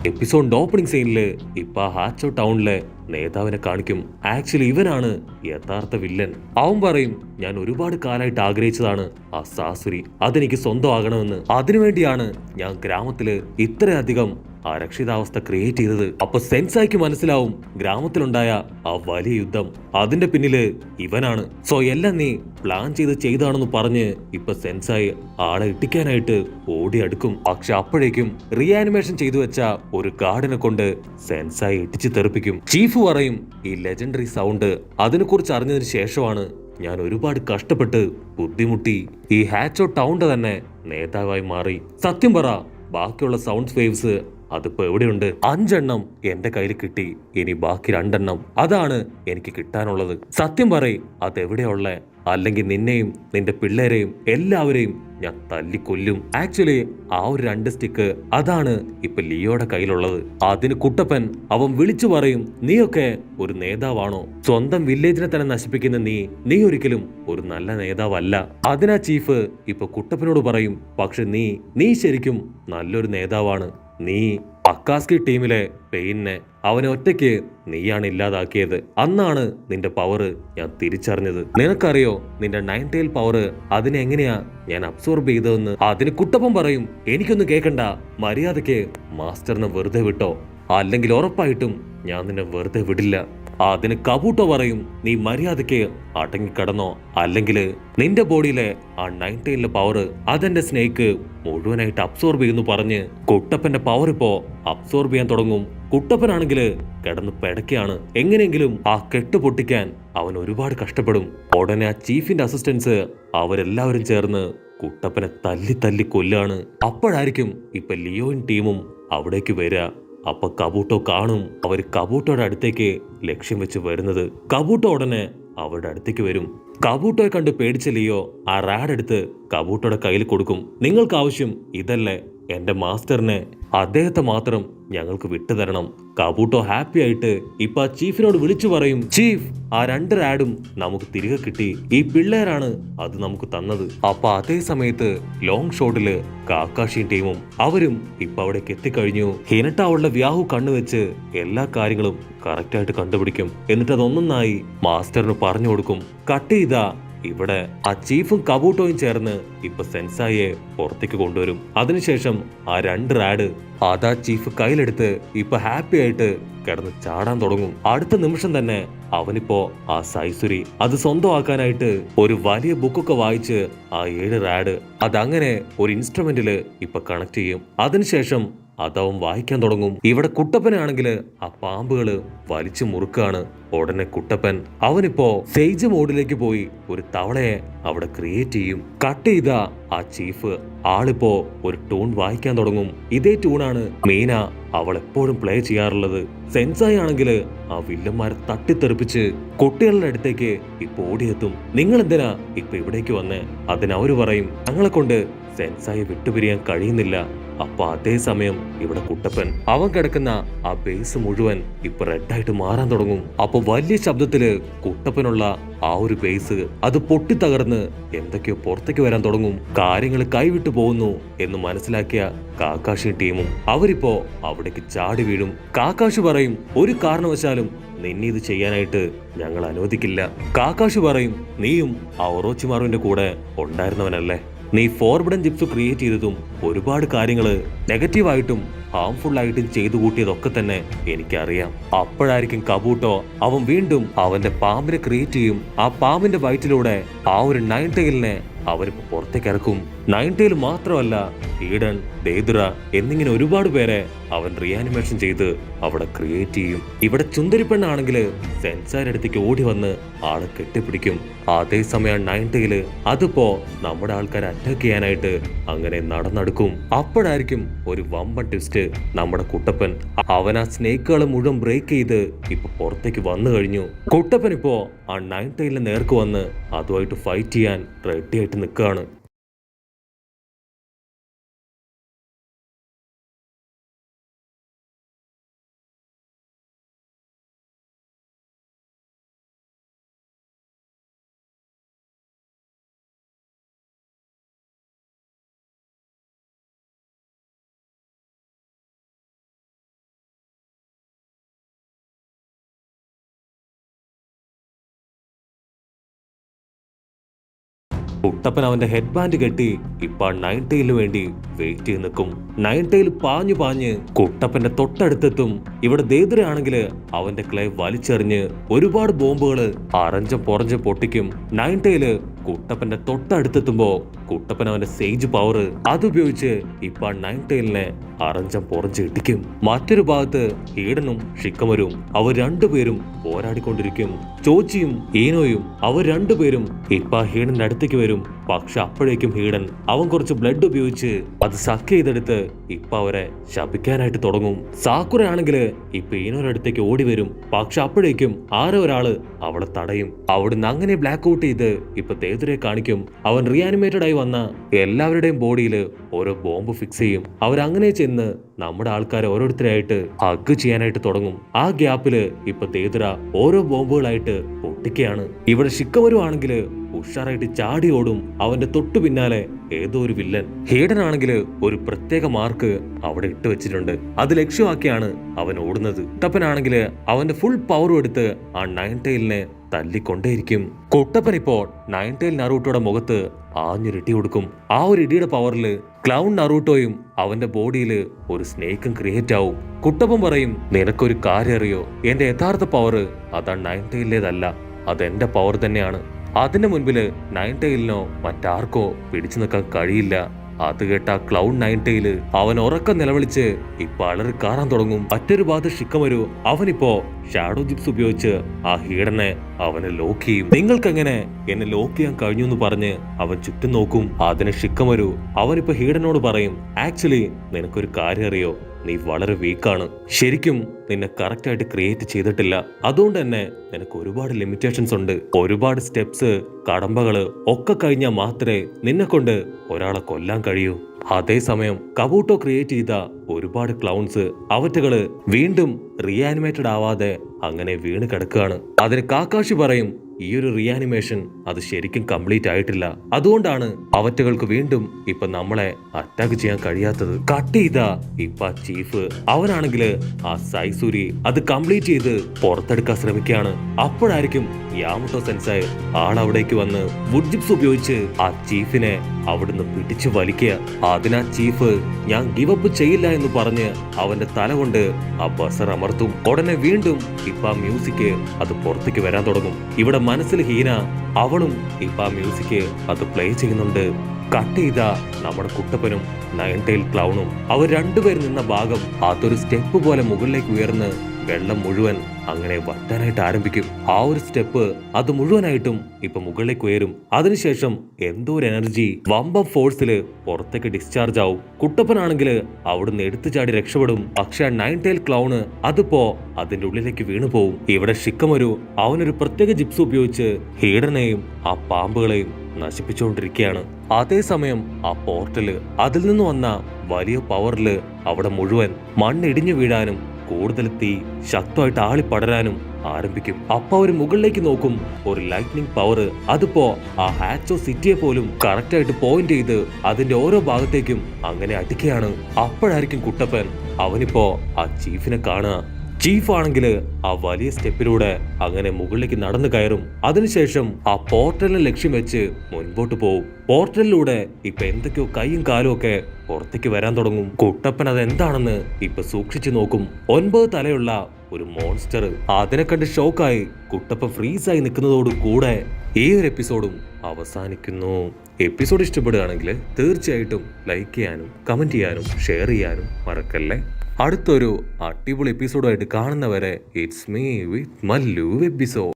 എപ്പിസോഡിന്റെ opening സീനില് ഇപ്പൊ ഹാച്ചോ ടൗണിലെ നേതാവിനെ കാണിക്കും. ആക്ച്വലി ഇവനാണ് യഥാർത്ഥ വില്ലൻ. അവൻ പറയും, ഞാൻ ഒരുപാട് കാലമായിട്ട് ആഗ്രഹിച്ചതാണ് ആ സാസുരി, അതെനിക്ക് സ്വന്തമാകണമെന്ന്. അതിനുവേണ്ടിയാണ് ഞാൻ ഗ്രാമത്തില് ഇത്രയധികം അരക്ഷിതാവസ്ഥ ക്രിയേറ്റ് ചെയ്തത്. അപ്പൊ സെൻസായിക്ക് മനസ്സിലാവും ഗ്രാമത്തിലുണ്ടായ ആ വലിയ യുദ്ധം അതിന്റെ പിന്നില് ഇവനാണ്. സോ എല്ലാം നീ പ്ലാൻ ചെയ്താണെന്ന് പറഞ്ഞ് ഇപ്പൊ സെൻസായി ആളെ ഇട്ടിക്കാനായിട്ട് ഓടി അടുക്കും. പക്ഷെ അപ്പോഴേക്കും റീആനിമേഷൻ ചെയ്തു വെച്ച ഒരു ഗാർഡിനെ കൊണ്ട് സെൻസായി ഇടിച്ചു തെറിപ്പിക്കും. ചീഫ് പറയും, ഈ ലെജൻഡറി സൗണ്ട് അതിനെക്കുറിച്ച് അറിഞ്ഞതിന് ശേഷമാണ് ഞാൻ ഒരുപാട് കഷ്ടപ്പെട്ട് ബുദ്ധിമുട്ടി ഈ ഹാച്ചോ ടൗണിന്റെ തന്നെ നേതാവായി മാറി. സത്യം പറ, ബാക്കിയുള്ള സൗണ്ട് വേവ്സ് അതിപ്പോ എവിടെയുണ്ട്? 5 എന്റെ കയ്യിൽ കിട്ടി, ഇനി ബാക്കി 2 അതാണ് എനിക്ക് കിട്ടാനുള്ളത്. സത്യം പറയ്, അതെവിടെയുള്ള? അല്ലെങ്കിൽ നിന്നെയും നിന്റെ പിള്ളേരെയും എല്ലാവരെയും ഞാൻ തല്ലിക്കൊല്ലും. ആക്ച്വലി ആ ഒരു 2 സ്റ്റിക്ക് അതാണ് ഇപ്പൊ ലിയോയുടെ കയ്യിലുള്ളത്. അതിന് കുട്ടപ്പൻ അവൻ വിളിച്ചു പറയും, നീയൊക്കെ ഒരു നേതാവാണോ? സ്വന്തം വില്ലേജിനെ തന്നെ നശിപ്പിക്കുന്ന നീ ഒരിക്കലും ഒരു നല്ല നേതാവല്ല. അതിനാ ചീഫ് ഇപ്പൊ കുട്ടപ്പനോട് പറയും, പക്ഷെ നീ ശരിക്കും നല്ലൊരു നേതാവാണ്. നീ അക്കാസ്കി ടീമിലെ പെയിനെ അവനെ ഒറ്റയ്ക്ക് നീയാണ് ഇല്ലാതാക്കിയത്. അന്നാണ് നിന്റെ പവർ ഞാൻ തിരിച്ചറിഞ്ഞത്. നിനക്കറിയോ നിന്റെ 9 ടൈൽ പവർ അതിനെ എങ്ങനെയാ ഞാൻ അബ്സോർബ് ചെയ്തതെന്ന്? അതിന് കുട്ടപ്പൻ പറയും, എനിക്കൊന്നും കേൾക്കണ്ട, മര്യാദയ്ക്ക് മാസ്റ്ററിനെ വെറുതെ വിട്ടോ, അല്ലെങ്കിൽ ഉറപ്പായിട്ടും ഞാൻ നിന്നെ വെറുതെ വിടില്ല. അതിന് കബൂട്ടോ പറയും, നീ മര്യാദയ്ക്ക് അടങ്ങിക്കിടന്നോ, അല്ലെങ്കിൽ നിന്റെ ബോഡിയിലെ ആ 9 ടൈലിലെ പവർ അതെന്റെ സ്നേക്ക് മുഴുവനായിട്ട് അബ്സോർബ് ചെയ്യുന്നു പറഞ്ഞ് കുട്ടപ്പന്റെ പവർ ഇപ്പോ അബ്സോർബ് ചെയ്യാൻ തുടങ്ങും. കുട്ടപ്പനാണെങ്കില് കിടന്ന് പെടക്കാണ്. എങ്ങനെയെങ്കിലും ആ കെട്ട് പൊട്ടിക്കാൻ അവൻ ഒരുപാട് കഷ്ടപ്പെടും. ഉടനെ ആ ചീഫിന്റെ അസിസ്റ്റൻസ് അവരെല്ലാവരും ചേർന്ന് കുട്ടപ്പനെ തല്ലി തല്ലി കൊല്ലാണ്. അപ്പോഴായിരിക്കും ഇപ്പൊ ലിയോയും ടീമും അവിടേക്ക് വരിക. അപ്പൊ കബൂട്ടോ കാണും അവര് കബൂട്ടോയുടെ അടുത്തേക്ക് ലക്ഷ്യം വെച്ച് വരുന്നത്. കബൂട്ടോ ഉടനെ അവരുടെ അടുത്തേക്ക് വരും. കബൂട്ടോയെ കണ്ട് പേടിച്ച ലിയോ ആ റാഡ് എടുത്ത് കബൂട്ടോയുടെ കയ്യിൽ കൊടുക്കും. നിങ്ങൾക്ക് ആവശ്യം ഇതല്ലേ? എന്റെ മാസ്റ്ററിനെ, അദ്ദേഹത്തെ മാത്രം ഞങ്ങൾക്ക് വിട്ടുതരണം. കബൂട്ടോ ഹാപ്പി ആയിട്ട് ഇപ്പൊ ആ ചീഫിനോട് വിളിച്ചു പറയും, ചീഫ്, ആ 2 റാഡും നമുക്ക് തിരികെ കിട്ടി. ഈ പിള്ളേരാണ് അത് നമുക്ക് തന്നത്. അപ്പൊ അതേ സമയത്ത് ലോങ് ഷോട്ടില് കാക്കാഷിയും ടീമും അവരും ഇപ്പൊ അവിടേക്ക് എത്തിക്കഴിഞ്ഞു. ഹിനട്ട അവളുടെ വ്യാഹു കണ്ണുവെച്ച് എല്ലാ കാര്യങ്ങളും കറക്റ്റായിട്ട് കണ്ടുപിടിക്കും. എന്നിട്ട് അതൊന്നായി മാസ്റ്ററിന് പറഞ്ഞു കൊടുക്കും. കട്ട് ചെയ്താ ഇവിടെ ആ ചീഫും കബൂട്ടോയും ചേർന്ന് ഇപ്പൊ സെൻസായിയെ പുറത്തേക്ക് കൊണ്ടുവരും. അതിനുശേഷം ആ 2 റാഡ് അതാ ചീഫ് കയ്യിലെടുത്ത് ഇപ്പൊ ഹാപ്പി ആയിട്ട് കിടന്ന് ചാടാൻ തുടങ്ങും. അടുത്ത നിമിഷം തന്നെ അവനിപ്പോ ആ സൈസുരി അത് സ്വന്തമാക്കാനായിട്ട് ഒരു വലിയ ബുക്കൊക്കെ വായിച്ച് ആ 7 റാഡ് അതങ്ങനെ ഒരു ഇൻസ്ട്രുമെന്റില് ഇപ്പൊ കണക്ട് ചെയ്യും. അതിനുശേഷം അതവൻ വായിക്കാൻ തുടങ്ങും. ഇവിടെ കുട്ടപ്പനാണെങ്കില് ആ പാമ്പുകള് വലിച്ചു മുറുക്കാണ്. ഉടനെ കുട്ടപ്പൻ അവനിപ്പോ സേജ് മോഡിലേക്ക് പോയി ഒരു തവളയെ അവിടെ ക്രിയേറ്റ് ചെയ്യും. കട്ട് ചെയ്ത ആ ചീഫ് ആളിപ്പോ ഒരു ടൂൺ വായിക്കാൻ തുടങ്ങും. ഇതേ ട്യൂണാണ് മീന അവൾ എപ്പോഴും പ്ലേ ചെയ്യാറുള്ളത്. സെൻസായി ആണെങ്കില് ആ വില്ലന്മാരെ തട്ടിത്തെറിപ്പിച്ച് കുട്ടികളുടെ അടുത്തേക്ക് ഇപ്പൊ ഓടിയെത്തും. നിങ്ങൾ എന്തിനാ ഇപ്പൊ ഇവിടേക്ക് വന്നേ? അതിനവര് പറയും, ഞങ്ങളെ കൊണ്ട് സെൻസായി വിട്ടുപിരിയാൻ കഴിയുന്നില്ല. അപ്പൊ അതേ സമയം ഇവിടെ കുട്ടപ്പൻ അവൻ കിടക്കുന്ന ആ ബേസ് മുഴുവൻ ഇപ്പൊ റെഡായിട്ട് മാറാൻ തുടങ്ങും. അപ്പൊ വലിയ ശബ്ദത്തില് കുട്ടപ്പനുള്ള ആ ഒരു ബേസ് അത് പൊട്ടിത്തകർന്ന് എന്തൊക്കെയോ പുറത്തേക്ക് വരാൻ തുടങ്ങും. കാര്യങ്ങൾ കൈവിട്ടു പോകുന്നു എന്ന് മനസ്സിലാക്കിയ കാക്കാഷി ടീമും അവരിപ്പോ അവിടേക്ക് ചാടി വീഴും. കാക്കാഷി പറയും, ഒരു കാരണവശാലും നിന്നെ ഇത് ചെയ്യാനായിട്ട് ഞങ്ങൾ അനുവദിക്കില്ല. കാക്കാഷി പറയും, നീയും ആ ഒറോച്ചിമാറുവിന്റെ കൂടെ ഉണ്ടായിരുന്നവനല്ലേ? നീ ഫോർബിഡൻ ജിപ്സ് ക്രിയേറ്റ് ചെയ്തതും ഒരുപാട് കാര്യങ്ങള് നെഗറ്റീവായിട്ടും ഹാംഫുൾ ആയിട്ടും ചെയ്തു കൂട്ടിയതൊക്കെ തന്നെ എനിക്കറിയാം. അപ്പോഴായിരിക്കും കബൂട്ടോ അവൻ വീണ്ടും അവന്റെ പാമ്പിനെ ക്രിയേറ്റ് ചെയ്യും. ആ പാമ്പിന്റെ വയറ്റിലൂടെ ആ ഒരു 9 ടൈലിനെ അവരിപ്പോ പുറത്തേക്ക് ഇറക്കും. 9 ടൈൽ മാത്രമല്ല, ഈഡൻ, ദേദുറ എന്നിങ്ങനെ ഒരുപാട് പേരെ അവൻ റീആനിമേഷൻ ചെയ്ത് അവിടെ ക്രിയേറ്റ് ചെയ്യും. ഇവിടെ ചുന്ദരി പെണ്ണാണെങ്കില് സെൻസാരുടെ അടുത്തേക്ക് ഓടി വന്ന് ആളെ കെട്ടിപ്പിടിക്കും. അതേസമയം 9 ടൈല് അതിപ്പോ നമ്മുടെ ആൾക്കാരെ അറ്റാക്ക് ചെയ്യാനായിട്ട് അങ്ങനെ നടന്നെടുക്കും. അപ്പോഴായിരിക്കും ഒരു വമ്പൻ ട്വിസ്റ്റ്. നമ്മുടെ കുട്ടപ്പൻ അവൻ ആ സ്നേക്കുകളെ മുഴുവൻ ബ്രേക്ക് ചെയ്ത് ഇപ്പൊ പുറത്തേക്ക് വന്നു കഴിഞ്ഞു. കുട്ടപ്പൻ ഇപ്പോ ആ 9 ടൈലിന് നേർക്ക് വന്ന് അതുമായിട്ട് ഫൈറ്റ് ചെയ്യാൻ റെഡി ആയിട്ട് നിൽക്കുകയാണ്. കുട്ടപ്പൻ അവന്റെ ഹെഡ് ബാൻഡ് കെട്ടി ഇപ്പൊ നയൻ ടൈലിന് വേണ്ടി വെയിറ്റ് ചെയ്ത് നിൽക്കും. നയൻ ടൈൽ പാഞ്ഞു പാഞ്ഞ് കുട്ടപ്പന്റെ തൊട്ടടുത്തെത്തും. ഇവിടെ ദേദുരയാണെങ്കില് അവന്റെ ക്ലേ വലിച്ചെറിഞ്ഞ് ഒരുപാട് ബോംബുകള് അറഞ്ചം പൊറഞ്ച് പൊട്ടിക്കും. നയൻ ടൈല് കുട്ടപ്പന്റെ തൊട്ടടുത്തെത്തുമ്പോ കുട്ടപ്പൻ അവന്റെ സേജ് പവർ അതുപയോഗിച്ച് ഇപ്പൊ നയൻ ടൈലിനെ അറഞ്ചം പൊറഞ്ച് ഇട്ടിക്കും. മറ്റൊരു ഭാഗത്ത് ഹീഡനും ഷിക്കമരും അവർ രണ്ടുപേരും പോരാടിക്കൊണ്ടിരിക്കും. ചോച്ചിയും ഈനോയും അവർ രണ്ടുപേരും ഇപ്പൊ ഹീഡന്റെ അടുത്തേക്ക് വരും. പക്ഷെ അപ്പോഴേക്കും ഹീഡൻ അവൻ കുറച്ച് ബ്ലഡ് ഉപയോഗിച്ച് അത് സക്ക് ചെയ്തെടുത്ത് ഇപ്പൊ അവരെ ശപിക്കാനായിട്ട് തുടങ്ങും. സാക്കുറ ആണെങ്കില് ഇപ്പൊ ഈനോയുടെ അടുത്തേക്ക് ഓടി വരും. പക്ഷെ അപ്പോഴേക്കും ആരോ ഒരാള് അവളെ തടയും. അവിടുന്ന് അങ്ങനെ ബ്ലാക്ക് ഔട്ട് ചെയ്ത് ഇപ്പൊ തേതുരെ കാണിക്കും. അവൻ റീആനിമേറ്റഡ് ആയി വന്ന എല്ലാവരുടെയും ബോഡിയിൽ ഓരോ ബോംബ് ഫിക്സ് ചെയ്യും. അവരങ്ങനെ ചെന്ന് നമ്മുടെ ആൾക്കാരെ ഓരോരുത്തരായിട്ട് ഹഗ് ചെയ്യാനായിട്ട് തുടങ്ങും. ആ ഗ്യാപ്പില് ഇപ്പൊ തേതുര ഓരോ ബോംബുകളായിട്ട് പൊട്ടിക്കുകയാണ്. ഇവിടെ ഷിക്കമരു ആണെങ്കില് ഉഷാറായിട്ട് ചാടി ഓടും. അവന്റെ തൊട്ടു പിന്നാലെ ഏതോ ഒരു വില്ലൻ. ഹീഡൻ ആണെങ്കില് ഒരു പ്രത്യേക മാർക്ക് അവിടെ ഇട്ട് വെച്ചിട്ടുണ്ട്. അത് ലക്ഷ്യമാക്കിയാണ് അവൻ ഓടുന്നത്. കുട്ടപ്പനാണെങ്കില് അവന്റെ ഫുൾ പവറും എടുത്ത് ആ നയൻ ടൈലിനെ തല്ലിക്കൊണ്ടേയിരിക്കും. കുട്ടപ്പൻ ഇപ്പോൾ നയൻ ടൈൽ നറൂട്ടോയുടെ മുഖത്ത് ആഞ്ഞൊരിടി കൊടുക്കും. ആ ഒരു ഇടിയുടെ പവറില് ക്ലൗൺ നറൂട്ടോയും അവന്റെ ബോഡിയിൽ ഒരു സ്നേക്കും ക്രിയേറ്റ് ആവും. കുട്ടപ്പൻ പറയും, നിനക്കൊരു കാര്യം അറിയോ, എന്റെ യഥാർത്ഥ പവർ അതാ നയൻ ടൈലിലേതല്ല, അതെന്റെ പവർ തന്നെയാണ്. അതിന്റെ മുൻപില് നയൻ ടൈലിനോ മറ്റാർക്കോ പിടിച്ചു നിൽക്കാൻ കഴിയില്ല. അത് കേട്ട ക്ലൗൺ നയൻ ടൈല് അവൻ ഉറക്കം നിലവിളിച്ച് ഇപ്പൊ അലറി കാറാൻ തുടങ്ങും. മറ്റൊരു ഭാഗത്ത് ഷിക്കമരു അവനിപ്പോ ഷാഡോ ജിപ്സ് ഉപയോഗിച്ച് ആ ഹീഡനെ അവനെ ലോക്ക് ചെയ്യും. നിങ്ങൾക്ക് എങ്ങനെ എന്നെ ലോക്ക് ചെയ്യാൻ കഴിഞ്ഞു എന്ന് പറഞ്ഞ് അവൻ ചുറ്റും നോക്കും. അതിന് ഷിക്കമരു അവനിപ്പോ ഹീഡനോട് പറയും, ആക്ച്വലി നിനക്കൊരു കാര്യം അറിയോ, നീ വളരെ വീക്കാണ്. ശരിക്കും നിന്നെ കറക്റ്റ് ആയിട്ട് ക്രിയേറ്റ് ചെയ്തിട്ടില്ല. അതുകൊണ്ട് തന്നെ നിനക്ക് ഒരുപാട് ലിമിറ്റേഷൻസ് ഉണ്ട്. ഒരുപാട് സ്റ്റെപ്സ് കടമ്പകള് ഒക്കെ കഴിഞ്ഞാൽ മാത്രമേ നിന്നെ കൊണ്ട് ഒരാളെ കൊല്ലാൻ കഴിയൂ. അതേസമയം കബൂട്ടോ ക്രിയേറ്റ് ചെയ്ത ഒരുപാട് ക്ലൗൺസ് അവറ്റകള് വീണ്ടും റീആനിമേറ്റഡ് ആവാതെ അങ്ങനെ വീണ് കിടക്കുകയാണ്. അതിന് കാക്കാഷി പറയും, ഈ ഒരു റീആനിമേഷൻ അത് ശരിക്കും കംപ്ലീറ്റ് ആയിട്ടില്ല. അതുകൊണ്ടാണ് അവറ്റകൾക്ക് വീണ്ടും ഇപ്പൊ നമ്മളെ അറ്റാക്ക് ചെയ്യാൻ കഴിയാത്തത്. കട്ട് ചെയ്ത ഇപ്പൊ ചീഫ് അവനാണെങ്കില് ആ സൈസൂരി അത് കംപ്ലീറ്റ് ചെയ്ത് പുറത്തെടുക്കാൻ ശ്രമിക്കുകയാണ്. അപ്പോഴായിരിക്കും യാമട്ടോ സെൻസായി ആളവിടേക്ക് വന്ന് വുഡ് ജിപ്സ് ഉപയോഗിച്ച് ആ ചീഫിനെ അവിടുന്ന് പിടിച്ചു വലിക്കുക. അതിനാ ചീഫ് ഞാൻ ഗിവപ്പ് ചെയ്യില്ല എന്ന് പറഞ്ഞ് അവന്റെ തല കൊണ്ട് ആ ബസർ അമർത്തും. ഉടനെ വീണ്ടും ഇപ്പൊ ആ മ്യൂസിക് അത് പുറത്തേക്ക് വരാൻ തുടങ്ങും. ഇവിടെ മനസ്സിൽ ഹീന അവളും ഇപ്പൊ ആ മ്യൂസിക് അത് പ്ലേ ചെയ്യുന്നുണ്ട്. കട്ട് ചെയ്ത നമ്മുടെ കുട്ടപ്പനും നയൻ ടൈൽ ക്ലൗണും അവർ രണ്ടുപേരും നിന്ന ഭാഗം അതൊരു സ്റ്റെപ്പ് പോലെ മുകളിലേക്ക് ഉയർന്ന് വെള്ളം മുഴുവൻ അങ്ങനെ വറ്റാനായിട്ട് ആരംഭിക്കും. ആ ഒരു സ്റ്റെപ്പ് അത് മുഴുവനായിട്ടും ഇപ്പൊ മുകളിലേക്ക് ഉയരും. അതിനുശേഷം എന്തോ ഒരു എനർജി വമ്പം ഫോഴ്സില് പുറത്തേക്ക് ഡിസ്ചാർജ് ആവും. കുട്ടപ്പനാണെങ്കില് അവിടുന്ന് എടുത്തു ചാടി രക്ഷപ്പെടും. പക്ഷെ നയൻ ടൈൽ ക്ലൗണ് അതിപ്പോ അതിന്റെ ഉള്ളിലേക്ക് വീണു പോവും. ഇവിടെ ഷിക്കമരു അവനൊരു പ്രത്യേക ജിപ്സ് ഉപയോഗിച്ച് ഹീഡനെയും ആ പാമ്പുകളെയും നശിപ്പിച്ചുകൊണ്ടിരിക്കുകയാണ്. അതേസമയം ആ പോർട്ടല് അതിൽ നിന്ന് വന്ന വലിയ പവറില് അവിടെ മുഴുവൻ മണ്ണിടിഞ്ഞു വീഴാനും കൂടുതൽ തീ ശക്തമായിട്ട് ആളിപ്പടരാനും ആരംഭിക്കും. അപ്പൊ അവര് മുകളിലേക്ക് നോക്കും. ഒരു ലൈറ്റ്നിങ് പവർ അതിപ്പോ ആ ഹാച്ചോ സിറ്റിയെ പോലും കറക്റ്റ് ആയിട്ട് പോയിന്റ് ചെയ്ത് അതിന്റെ ഓരോ ഭാഗത്തേക്കും അങ്ങനെ അടിക്കുകയാണ്. അപ്പോഴായിരിക്കും കുട്ടപ്പൻ അവനിപ്പോ ആ ചീഫിനെ കാണുക. ചീഫ് ആണെങ്കിൽ ആ വലിയ സ്റ്റെപ്പിലൂടെ അങ്ങനെ മുകളിലേക്ക് നടന്നു കയറും. അതിനുശേഷം ആ പോർട്ടലിനെ ലക്ഷ്യം വെച്ച് മുൻപോട്ട് പോവും. പോർട്ടലിലൂടെ ഇപ്പൊ എന്തൊക്കെയോ കൈയും കാലും ഒക്കെ പുറത്തേക്ക് വരാൻ തുടങ്ങും. കുട്ടപ്പൻ അതെന്താണെന്ന് ഇപ്പൊ സൂക്ഷിച്ചു നോക്കും. 9 തലയുള്ള ഒരു മോൺസ്റ്റർ. അതിനെ കണ്ട് ഷോക്കായി കുട്ടപ്പൻ ഫ്രീസായി നിൽക്കുന്നതോട് കൂടെ ഈ ഒരു എപ്പിസോഡും അവസാനിക്കുന്നു. എപ്പിസോഡ് ഇഷ്ടപ്പെടുകയാണെങ്കിൽ തീർച്ചയായിട്ടും ലൈക്ക് ചെയ്യാനും കമന്റ് ചെയ്യാനും ഷെയർ ചെയ്യാനും മറക്കല്ലേ. അടുത്തൊരു അടിപൊളി എപ്പിസോഡായിട്ട് കാണുന്നവരെ it's me with Mallu episode.